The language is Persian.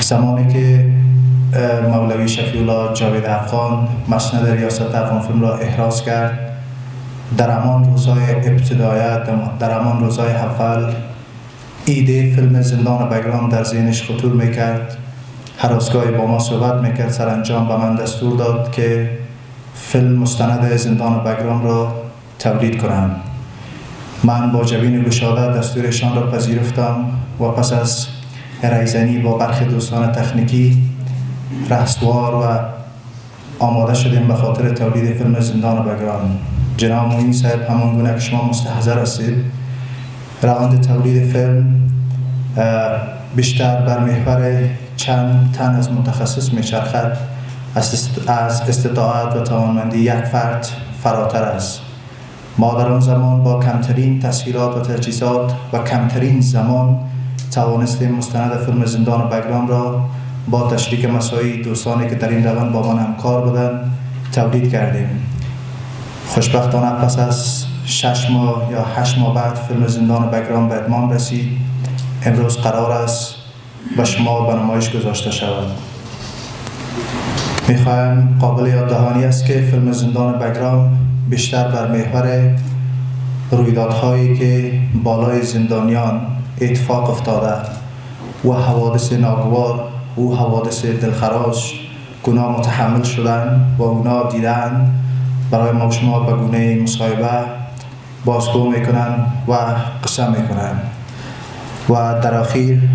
زمانی که مولوی شفیعالله جاوید افغان مسند ریاست افغان فیلم را احراز کرد، در همان روزهای ابتدایت، در همان روزهای اول ایده فیلم زندان بگرام در ذهنش خطور میکرد. هر روزگاهی با ما صحبت میکرد. سرانجام به من دستور داد که فیلم مستند زندان بگرام را تولید کنم. من با جبین گشاده دستورشان را پذیرفتم و پس از رایزنی با برخی دوستان تکنیکی رهسوار و آماده شدیم به خاطر تولید فیلم زندان بگرام. جناب معین صاحب، همان گونه که شما مستحضر هستید، روند تولید فیلم بیشتر بر محور چند تن از متخصص میچرخد، از استطاعت و توانمندی یک فرد فراتر است. ما در آن زمان با کمترین تسهیلات و تجهیزات و کمترین زمان توانستیم مستند فیلم زندان بگرام را با تشریک مساعی دوستانی که در این روند با من همکار بودند تولید کردیم. خوشبختانه پس از 6 ماه یا 8 ماه بعد فیلم زندان بگرام به اتمام رسید. امروز قرار است به شما به نمایش گذاشته شود. میخوایم قابل یاد دهانی است که فیلم زندان بگرام بیشتر بر محور رویدادهایی که بالای زندانیان اتفاق افتاده و حوادث ناگوار و حوادث دلخراش گناه متحمل شدن و اونا دیدن برای ما شما به گونه مصاحبه بازگو میکنن و قصه میکنن و در اخیر